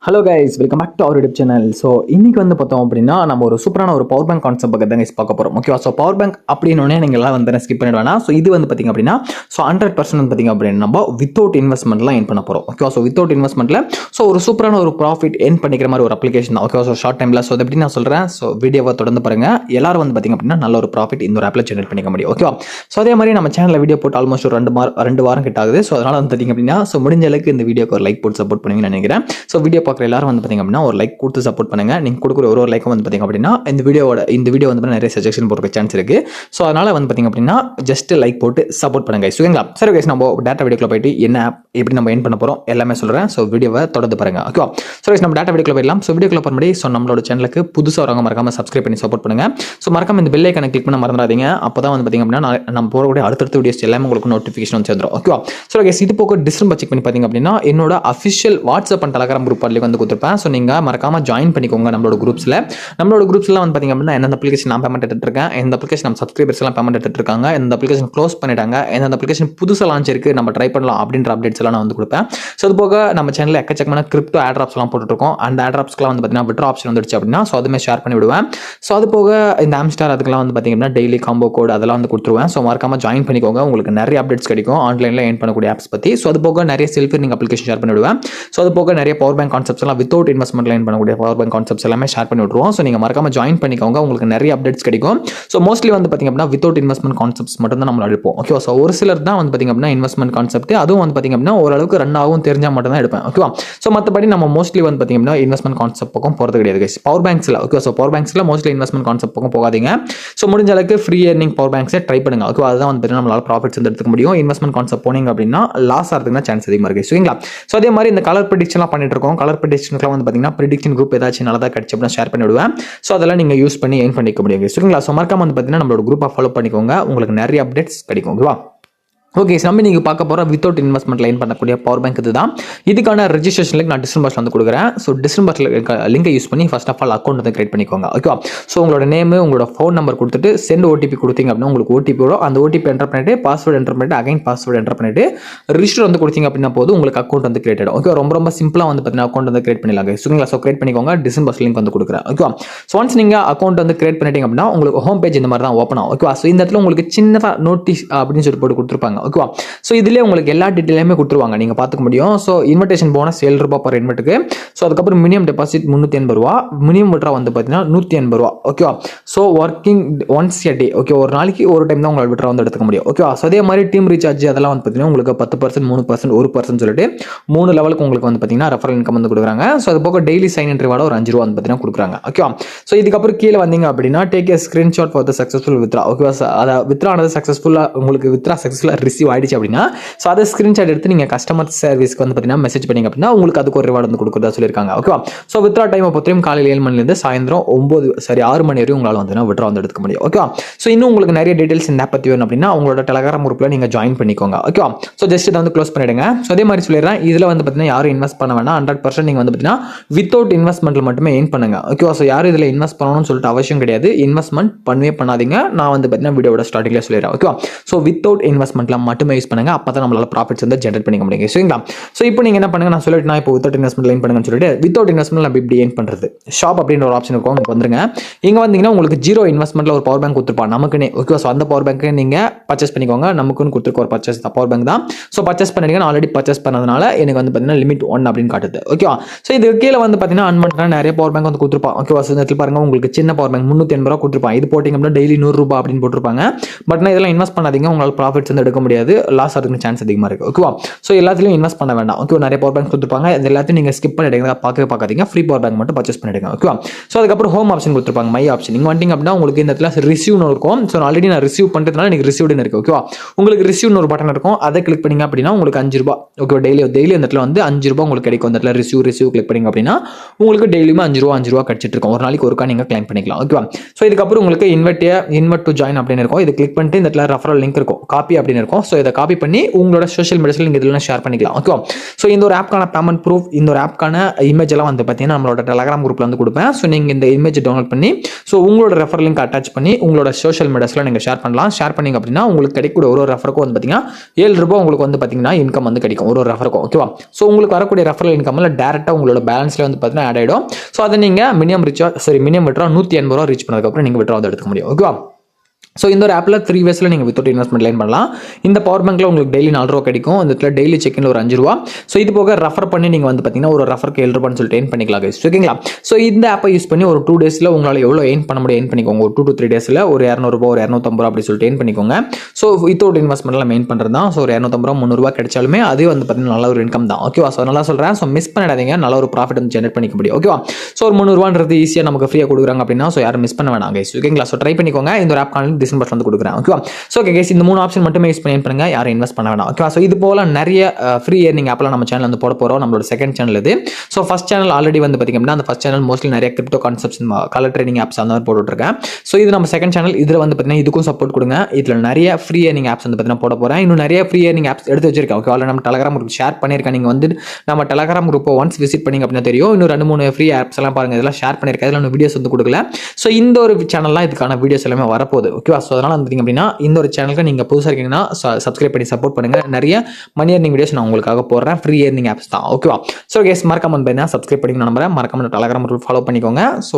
Hello guys, welcome back to our YouTube channel. So இன்னைக்கு வந்து பார்த்தோம் அப்படின்னா நம்ம ஒரு சூப்பரான ஒரு பவர் பேங்க் கான்செப்ட் பற்றி தான் பார்க்க போகிறோம். ஓகேவா? ஸோ பவர் பேங்க் அப்படின்னே நீங்கள் எல்லாம் வந்து ஸ்கிப் பண்ணிட வேணாம். ஸோ இது வந்து பார்த்தீங்க அப்படின்னா 100% வந்து பார்த்தீங்க அப்படின்னா நம்ம வித்தவுட் இன்வெஸ்ட்மெண்ட்லாம் ஏர்ன் பண்ண போகிறோம். ஓகேவா? ஸோ வித்தவுட் இன்வெஸ்ட்மெண்ட்டில் ஒரு சூப்பரான ஒரு ப்ராஃபிட் ஏர்ன் பண்ணிக்கிற மாதிரி ஒரு அப்ளிகேஷன் தான். ஓகேவா? ஸோ ஷார்ட் டைமில் ஸோ எப்படி நான் சொல்கிறேன், ஸோ வீடியோவை தொடர்ந்து பாருங்கள். எல்லாரும் வந்து பார்த்தீங்க அப்படின்னா நல்ல ஒரு ப்ராஃபிட் இந்த ஒரு ஆப்பில் ஜென்ரேட் பண்ணிக்க முடியும். ஓகேவா? ஸோ அதே மாதிரி நம்ம சேனலில் வீடியோ போட்டு ஆல்மோஸ்ட் ஒரு 2 வாரம் கிட்ட ஆகுது. ஸோ அதனால் வந்து பார்த்தீங்க அப்படின்னா முடிஞ்ச அளவுக்கு இந்த வீடியோக்கு ஒரு லைக் போட்டு சப்போர்ட் பண்ணுவீங்கன்னு நினைக்கிறேன். ஸோ வீடியோ பார்க்குற எல்லாரும் வந்து பார்த்தீங்க ஒரு லைக் கொடுத்து சப்போர்ட் பண்ணுங்க. நீங்க கொடுக்குற ஒரு லைக் வந்து பாத்தீங்க அப்படின்னா இந்த வீடியோ வந்து நிறைய சஜஷன் போடுற சான்ஸ் இருக்கு. சோ அதனால வந்து பாத்தீங்க அப்படின்னா ஜஸ்ட் லைக் போட்டு சப்போர்ட் பண்ணுங்க. ஓகேங்களா? சரி கைஸ், நம்ம டேட்டா வீடியோக்குள்ள போயிட்டு என்ன ஆப் எப்படி நம்ம ஏர்ன் பண்ண போறோம் எல்லாமே சொல்றேன். சோ வீடியோவை தொடர்ந்து பாருங்க. ஓகேவா? சோ கைஸ், நம்ம டேட்டா வீடியோக்குள்ள போயிடலாம். சோ வீடியோக்குள்ள போறதுக்கு முன்னாடி நம்மளோட சேனலுக்கு புதுசா வரவங்க மறக்காம சப்ஸ்கிரைப் பண்ணி சப்போர்ட் பண்ணுங்க. சோ மறக்காம இந்த பெல் ஐகானை கிளிக் பண்ண மறந்துடாதீங்க. அப்பதான் வந்து பாத்தீங்க அப்படின்னா நம்ம போறக்கூடிய அடுத்தடுத்த வீடியோஸ் எல்லாமே உங்களுக்கு நோட்டிஃபிகேஷன் வந்து சேர்ந்துரும். ஓகேவா? சோ கைஸ், இது போக டிஸ்கிரிப்ஷன் செக் பண்ணி பாத்தீங்க அப்படின்னா என்னோட official WhatsApp and Telegram group வந்து கொடுத்திருப்பேன். சோ நீங்க மறக்காம ஜாயின் பண்ணிக்கோங்க. நம்மளோட குரூப்ஸ்ல வந்து பாத்தீங்க அப்படின்னா எந்த அப்ளிகேஷன் நான் பேமெண்ட் எடுத்துட்டு இருக்கேன், எந்த அப்ளிகேஷன் நம்ம சப்ஸ்கிரைபர்ஸ் எல்லாம் பேமெண்ட் எடுத்துட்டு இருக்காங்க, எந்த அப்ளிகேஷன் க்ளோஸ் பண்ணிட்டாங்க, எந்த அப்ளிகேஷன் புதுசா லான்ச் இருக்கு நம்ம ட்ரை பண்ணலாம் அப்படின்ற அப்டேட்ஸ் எல்லாம் நான் வந்து கொடுப்பேன். ஸோ அது போக நம்ம சேனலில் எக்கச்சக்கமான கிரிப்டோ ஆட்ராப்ஸ் எல்லாம் போட்டுட்டு இருக்கோம். அந்த ஆட்ராப்ஸ்க்குலாம் வந்து பார்த்தீங்கன்னா விட்ரா ஆப்ஷன் வந்துடுச்சு அப்படின்னா ஸோ அதுமே ஷேர் பண்ணி விடுவேன். ஸோ அது போக இந்த ஆம்ஸ்டார் அதுக்கெல்லாம் வந்து பார்த்தீங்கன்னா டெய்லி காம்போ கோட் அதெல்லாம் வந்து கொடுத்துருவேன். ஸோ மறக்காம ஜாயின் பண்ணிக்கோங்க. உங்களுக்கு நிறைய அப்டேட்ஸ் கிடைக்கும் ஆன்லைனில் ஏர்ன் பண்ணக்கூடிய ஆப்ஸ் பற்றி. ஸோ அது போக நிறைய செல்ஃப் ஏர்னிங் அப்ளிகேஷன் ஷேர் பண்ணி விடுவேன். ஸோ அது போக நிறைய பவர் பேங்க் கான்செப்ட்ஸ் எல்லாம் வித்தவுட் இன்வெஸ்ட்மெண்ட்ல ஏர்ன் பண்ணக்கூடிய பவர் பேங்க் கான்செப்ட்ஸ் எல்லாமே ஷேர் பண்ணி விட்டுருவோம். ஸோ நீங்கள் மறக்காம ஜாயின் பண்ணிக்கோங்க. உங்களுக்கு நிறைய அப்டேட்ஸ் கிடைக்கும். ஸோ மோஸ்ட்லி வந்து பார்த்தீங்க அப்படின்னா வித்தவுட் இன்வெஸ்ட்மெண்ட் கான்செப்ட்ஸ் மட்டும் தான் நம்ம எடுப்போம். ஓகே? ஸோ ஒரு சிலர் தான் வந்து பார்த்தீங்க அப்படின்னா இன்வெஸ்ட்மெண்ட் கான்செப்ட் அதுவும் வந்து பார்த்தீங்க அப்படின்னா ஓரளவுக்கு ரன் ஆகும் தெரிஞ்சால் மட்டும் தான் எடுப்பேன். ஓகேவா? ஸோ மற்றபடி நம்ம மோஸ்ட்லி வந்து பார்த்தீங்க அப்படின்னா இன்வெஸ்ட்மெண்ட் கான்செப்ட் பக்கம் போகிறது கிடையாது. பவர் பேங்க்ஸில் ஓகே? ஸோ பவர் பேங்க்ஸில் மோஸ்ட்லி இன்வெஸ்ட்மெண்ட் கான்செப்ட் பக்கம் போகாதீங்க. ஸோ முடிஞ்ச அளவுக்கு ஃப்ரீ ஏர்னிங் பவர் பேங்க்ஸை ட்ரை பண்ணுங்க. ஓகே? அதுதான் வந்து பார்த்தீங்கன்னா நம்மளால ப்ராஃபிட்ஸ் வந்து எடுத்துக்க முடியும். இன்வெஸ்ட்மெண்ட் கான்செப்ட் போனீங்க அப்படின்னா லாஸ் ஆகிறதுக்கு சான்ஸ் அதிகமாக இருக்குது. சரிங்களா? ஸோ அதே மாதிரி இந்த கலர் ப்ரெடிக்ஷன்லாம் பண்ணிட்டு இருக்கோம். கலர் ப்ரெடிக்ஷனுக்குலாம் வந்து பார்த்தீங்கன்னா ப்ரெடிக்ஷன் குரூப் ஏதாச்சும் நல்லதாக கிடைச்சு அப்படின்னா ஷேர் பண்ணி விடுவேன். ஸோ அதெல்லாம் நீங்கள் யூஸ் பண்ணி ஏர்ன் பண்ணிக்க முடியும். சரிங்களா? ஸோ மறக்காம வந்து பார்த்தீங்கன்னா நம்மளோட குரூப்பை ஃபாலோ பண்ணிக்கோங்க. உங்களுக்கு நிறைய அப்டேட்ஸ் கிடைக்கும். ஓகேவா? ஓகே, நம்ம நீங்கள் பார்க்க போகிற வித்தவுட் இன்வெஸ்ட்மெண்ட் லைன் பண்ணக்கூடிய பவர் பேங்க் இதுதான். இதுக்கான ரெஜிஸ்ட்ரேஷன் லிங்க் நான் டிஸ்கிரிப்ஷனில் வந்து கொடுக்குறேன். ஸோ டிஸ்கிரிப்ஷனில் லிங்கை யூஸ் பண்ணி ஃபர்ஸ்ட் ஆஃப் ஆல் அக்கௌண்ட் வந்து கிரியேட் பண்ணிக்கோங்க. ஓகேவா? ஸோ உங்களோட நேம் உங்களோட ஃபோன் நம்பர் கொடுத்துட்டு சென்ட் ஓடிபி கொடுத்தீங்க அப்படின்னா உங்களுக்கு ஓடிபி வரும். அந்த ஓடிபி என்டர் பண்ணிட்டு பாஸ்வேர்டு என்டர் பண்ணிட்டு அகைன் பாஸ்வேர்டு என்டர் பண்ணிட்டு ரிஜிஸ்டர் வந்து கொடுத்தீங்க அப்படின்னா போதும் உங்களுக்கு அக்கௌண்ட் வந்து கிரியேட் ஆகும். ஓகே? ரொம்ப சிம்பிளாக வந்து பார்த்தீங்கன்னா அக்கௌண்ட் வந்து கிரியேட் பண்ணிடலாம். சரிங்களா? ஸோ கிரியேட் பண்ணிக்கோங்க. டிஸ்கிரிப்ஷன் லிங்க் வந்து கொடுக்குறேன். ஓகேவா? ஸோ ஒன்ஸ் நீங்கள் அக்கௌண்ட் வந்து கிரியேட் பண்ணிட்டீங்க அப்படின்னா உங்களுக்கு ஹோம் பேஜ் இந்த மாதிரி தான் ஓப்பன் ஆகும். ஓகேவா? ஸோ இந்த இடத்துல உங்களுக்கு சின்னதாக நோட்டீஸ் அப்படின்னு சொல்லி போட்டு கொடுத்துருப்பாங்க. ஓகேவா? ஸோ இதுலேயே உங்களுக்கு எல்லா டீட்டெயிலுமே கொடுத்துருவாங்க. நீங்கள் பார்த்துக்க முடியும். ஸோ இன்விடேஷன் போனஸ் ₹7 பர் இன்வெட்டுக்கு. ஸோ அதுக்கப்புறம் மினிமம் டெபாசிட் ₹380, மினிமம் விட்ரா வந்து பார்த்தீங்கன்னா ₹180. ஓகேவா? So working once a day. Okay? ஒரு நாளைக்கு ஒரு டைம் தான் உங்களோட விட்ரா வந்து எடுத்துக்க முடியும். ஓகேவா? ஸோ அதே மாதிரி டீம் ரீசார்ஜ் அதெல்லாம் வந்து பார்த்தீங்கன்னா உங்களுக்கு 10%, 3%, 1% சொல்லிட்டு 3 லெவலுக்கு உங்களுக்கு வந்து பார்த்தீங்கன்னா ரெஃபரல் இன்கம் வந்து கொடுக்குறாங்க. ஸோ அது போக டெய்லி சைன் இன் ரிவார்டு ஒரு ₹5 வந்து பார்த்தீங்கன்னா கொடுக்குறாங்க. ஓகேவா? ஸோ இதுக்கப்புறம் கீழே வந்தீங்க அப்படின்னா take a screenshot for the successful withdraw. ஓகேவா? அதை வித்ரா ஆனது சக்ஸஸ்ஃபுல்லாக உங்களுக்கு வித்ரா சக்ஸஸ்ஃபுல்லாக ரிசீவ் ஆயிடுச்சு அப்படின்னா ஸோ அதை ஸ்கிரீன்ஷாட் எடுத்து நீங்கள் கஸ்டமர் சர்வீஸ்க்கு வந்து பார்த்தீங்கன்னா மெசேஜ் பண்ணிங்க அப்படின்னா உங்களுக்கு அதுக்கு ஒரு ரிவார்டு வந்து கொடுக்குறதா சொல்லியிருக்காங்க. ஓகேவா? ஸோ வித்ரா டைம் பொறுத்தவரைக்கும் காலையில் 7 மணிலேருந்து சாயந்தரம் 6 மணி வரையும் உங்களால் வந்து விட்ரா வந்து எடுத்துக்க முடியும். ஓகேவா? ஸோ இன்னும் உங்களுக்கு நிறைய டீடைல்ஸ் இந்த ஆப் பற்றி வேணும் அப்படின்னா உங்களோட டெலிகிராம் குரூப்பில் நீங்கள் ஜாயின் பண்ணிக்கோங்க. ஓகேவா? ஸோ ஜஸ்ட் இதை வந்து க்ளோஸ் பண்ணிடுங்க. ஸோ அதே மாதிரி சொல்லிடுறேன், இதில் வந்து பார்த்தீங்கன்னா யாரும் இன்வெஸ்ட் பண்ண வேணாம். 100% நீங்கள் வந்து பார்த்தீங்கன்னா வித்தவுட் இன்வெஸ்ட்மெண்ட்டில் மட்டுமே ஏர்ன் பண்ணுங்க. ஓகேவா? ஸோ யாரும் இதில் இன்வெஸ்ட் பண்ணணும்னு சொல்லிட்டு அவசியம் கிடையாது. இன்வெஸ்ட்மெண்ட் பண்ணாதீங்க. நான் வந்து பார்த்தீங்கன்னா வீடியோட ஸ்டார்டிங்ல சொல்லிடுறேன். ஓகேவா? ஸோ வித்தவுட் இன்வெஸ்ட்மெண்ட்ல மட்டுமே யூஸ் பண்ணுங்க. அப்போ தான் நம்மளால ப்ராஃபிட்ஸ் வந்து ஜென்ரேட் பண்ணிக்க முடியும். சரிங்களா? ஸோ இப்போ நீங்கள் என்ன பண்ணுங்க, நான் சொல்லிட்டு நான் இப்போ வித்தவுட் இன்வெஸ்ட்மெண்ட் லைன் பண்ணுங்கன்னு சொல்லிட்டு வித்தவுட் இன்வெஸ்ட்மெண்ட் நம்ம இப்படி ஏர்ன் பண்ணுறது ஷாப் அப்படின்ற ஒரு ஆப்ஷன் இருக்கும். உங்களுக்கு வந்துருங்க. இங்கே வந்தீங்கன்னா உங்களுக்கு 0 இன்வெஸ்ட்மெண்ட்ல ஒரு பவர் பேங்க் கொடுத்துருப்பாங்க நமக்குன்னே. ஓகே? ஸோ அந்த பவர் பேங்க்கை நீங்கள் பர்ச்சேஸ் பண்ணிக்கோங்க. நமக்குன்னு கொடுத்துருக்க ஒரு பர்ச்சேஸ் பவர் பேங்க் தான். ஸோ பர்ச்சேஸ் பண்ணிடுங்க. நான் ஆல்ரெடி பர்ச்சேஸ் பண்ணதுனால எனக்கு வந்து பார்த்தீங்கன்னா லிமிட் 1 அப்படின்னு காட்டுது. ஓகேவா? ஸோ இது கீழே வந்து பார்த்தீங்கன்னா அன்மன்ட்டான நிறைய பவர் பேங்க் வந்து கொடுத்துருப்பாங்க. ஓகேவா? ஸோ இந்த இடத்துல பாருங்க உங்களுக்கு சின்ன பவர் பேங்க் ₹380 கொடுத்துருப்பாங்க. இது போட்டிங்க அப்படின்னா டெய்லி ₹100 அப்படின்னு போட்டிருப்பாங்க. பட் நான் இதெல்லாம் இன்வெஸ்ட் பண்ணாதீங்க. உங்களால் ப்ராஃபிட்ஸ் வந்து எடுக்க முடியாது. லாஸ் ஆகிறதுக்கு சான்ஸ் அதிகமாக இருக்குது. ஓகேவா? ஸோ எல்லாத்துலையும் இன்வெஸ்ட் பண்ண வேண்டாம். ஓகே? நிறைய பவர் பேங்க் கொடுத்துருப்பாங்க. இது எல்லாத்தையும் நீங்கள் ஸ்கிப் பண்ணிடுங்க. பார்க்காதீங்க. ஃப்ரீ பவர் பேங்க் மட்டும் பர்ச்சேஸ் பண்ணிடுங்க. ஓகேவா? ஸோ அதுக்கப்புறம் ஹோம் ஆப்ஷன் கொடுத்துருப்பாங்க. மை ஆப்ஷன் நீங்கள் வந்துட்டீங்க அப்படின்னா உங்களுக்கு இந்த இடத்துல ரிசீவ்னு இருக்கும். ஸோ ஆல்ரெடி நான் ரிசீவ் பண்ணுறதுனால எனக்கு ரிசீவ்டுன்னு இருக்குது. ஓகேவா? உங்களுக்கு ரிசீவ்னு ஒரு பட்டன் இருக்கும். அதை கிளிக் பண்ணிங்க அப்படின்னா உங்களுக்கு ₹5. ஓகே? டெய்லி இந்த இடத்துல வந்து ₹5 உங்களுக்கு கிடைக்கும். இந்த இடத்துல ரிசீவ் கிளிக் பண்ணிங்க அப்படின்னா உங்களுக்கு டெய்லியுமே ₹5 கிடைச்சிட்டு இருக்கும். ஒரு நாளைக்கு ஒருக்கா நீங்கள் கிளைம் பண்ணிக்கலாம். ஓகேவா? ஸோ இதுக்கப்புறம் உங்களுக்கு இன்வெர்ட் டு ஜாயின் அப்படின்னு இருக்கும். இது கிளிக் பண்ணிட்டு இந்த இடத்துல ரெஃபரல் லிங்க் இருக்கும். காப்பி அப்படின்னு இருக்கும். இருக்கும். ஸோ இதை காப்பி பண்ணி உங்களோட சோஷியல் மீடியாஸில் நீங்கள் இதில் ஷேர் பண்ணிக்கலாம். ஓகேவா? ஸோ இந்த ஒரு ஆப்க்கான பேமெண்ட் ப்ரூஃப், இந்த ஒரு ஆப்க்கான இமேஜ் எல்லாம் வந்து பார்த்தீங்கன்னா நம்மளோட டெலகிராம் குரூப்பில் வந்து கொடுப்பேன். ஸோ நீங்கள் இந்த இமேஜ் டவுன்லோட் பண்ணி ஸோ உங்களோட ரெஃபர் லிங்க் அட்டாச் பண்ணி உங்களோட சோஷியல் மீடியாஸில் நீங்கள் ஷேர் பண்ணலாம். ஷேர் பண்ணிங்க அப்படின்னா உங்களுக்கு கிடைக்கக்கூடிய ஒரு ரெஃபருக்கும் வந்து பார்த்தீங்கன்னா ₹7 உங்களுக்கு வந்து பார்த்தீங்கன்னா இன்கம் வந்து கிடைக்கும் ஒரு ரெஃபருக்கும். ஓகேவா? ஸோ உங்களுக்கு வரக்கூடிய ரெஃபரல் இன்கம்ல டேரெக்டாக உங்களோட பேலன்ஸ்ல வந்து பார்த்தீங்கன்னா ஆட் ஆகிடும். ஸோ அதை நீங்கள் மினிமம் விட்ரா ₹180 ரீச் பண்ணதுக்கப்புறம் நீங்கள் விட்ரா வந்து எடுத்துக்க முடியும். ஓகேவா? ஸோ இந்த ஒரு ஆப்பில் 3 வேஸில் நீங்கள் வித்தவுட் இன்வெஸ்ட்மெண்ட் லைன் பண்ணலாம். இந்த பவர் பேங்க்கில் உங்களுக்கு டெய்லி ₹4 கிடைக்கும். இந்த இடத்துல டெய்லி செக்கில் ஒரு ₹5. ஸோ இது போக ரெஃபர் பண்ணி நீங்கள் வந்து பார்த்தீங்கன்னா ஒரு ரெஃபருக்கு ₹7 சொல்லிட்டு எயின் பண்ணிக்கலாம் guys. ஓகேங்களா? ஸோ இந்த ஆப்பை யூஸ் பண்ணி ஒரு 2 டேஸில் உங்களால் எவ்வளோ எயின் பண்ண முடியும் எயின் பண்ணிக்கோங்க. ஒரு 2 to 3 டேஸில் ஒரு ₹200 ஒரு ₹250 அப்படி சொல்லிட்டு எயின் பண்ணிக்கோங்க. ஸோ வித்தவுட் இன்வெஸ்ட்மெண்ட்லாம் மெயின் பண்ணுறது தான். ஸோ ஒரு ₹250 ₹300 கிடைச்சாலுமே அது வந்து பார்த்தீங்கன்னா நல்ல ஒரு இன்கம் தான். ஓகேவா? ஸோ நல்லா சொல்கிறேன். ஸோ மிஸ் பண்ணிடாதீங்க. நல்ல ஒரு ப்ராஃபிட் வந்து ஜென்ரேட் பண்ணிக்க முடியும். ஓகேவா? ஸோ ஒரு ₹300 ஈஸியாக நமக்கு ஃப்ரீயாக கொடுக்குறாங்க அப்படின்னா ஸோ யாரும் மிஸ் பண்ண வேணாம் guys. ஓகேங்களா? ஸோ ட்ரை பண்ணிக்கோங்க. இந்த ஒரு ஆப் காலையில் டிசம்பர் வந்து கொடுக்குறேன். ஓகேவா? ஸோ ஓகே கைஸ், இந்த 3 ஆப்ஷன் மட்டுமே யூஸ் பண்ணுங்க. யாரும் இன்வெஸ்ட் பண்ண வேணாம். ஓகேவா? ஸோ இது போல நிறைய ஃப்ரீ ஏர்னிங் ஆப்லாம் நம்ம சேனல் வந்து போட போகிறோம். நம்மளோட செகண்ட் சேனல் இது. ஸோ ஃபர்ஸ்ட் சேனல் ஆல்ரெடி வந்து பார்த்தீங்க அப்படின்னா அந்த ஃபர்ஸ்ட் சேனல் மோஸ்ட்லி நிறைய crypto concepts colour trading apps அந்த மாதிரி போட்டுருக்கேன். ஸோ இது நம்ம செகண்ட் சேனல். இதில் வந்து பார்த்தீங்கன்னா இதுக்கும் சப்போர்ட் கொடுங்க. இதில் நிறைய ஃப்ரீ ஏர்னிங் ஆப்ஸ் வந்து பார்த்தீங்கன்னா போட போகிறேன். இன்னும் நிறைய ஃப்ரீ ஏர்னிங் ஆப்ஸ் எடுத்து வச்சிருக்கேன். ஓகே, நம்ம டெலகிராம் குரூப் ஷேர் பண்ணியிருக்கேன். நீங்கள் வந்து நம்ம டெலகிராம் குரூப்பை ஒன்ஸ் விசிட் பண்ணிங்க அப்படின்னா தெரியும். இன்னும் 2-3 ஃப்ரீ ஆப்ஸ் எல்லாம் பாருங்க. இதெல்லாம் ஷேர் பண்ணியிருக்கேன். இதில் வீடியோஸ் வந்து கொடுக்கல. ஸோ இந்த ஒரு சேனல்லாம் இதுக்கான வீடியோஸ் எல்லாமே வரப்போகுது. ஓகேவா? ஸோ அதனால் வந்து அப்படின்னா இந்த ஒரு சேனலுக்கு நீங்கள் புதுசாக இருக்கீங்கன்னா சப்ஸ்கிரைப் பண்ணி சப்போர்ட் பண்ணுங்க. நிறைய மணி ஏர்னிங் வீடியோஸ் நான் உங்களுக்காக போடுறேன். ஃப்ரீ ஏர்னிங் ஆப்ஸ் தான். ஓகேவா? ஸோ கேஸ் மறக்காம சப்ஸ்கிரைப் பண்ணி நம்புறேன். மறக்காம டெலகிராம் குரூப் ஃபாலோ பண்ணிக்கோங்க. ஸோ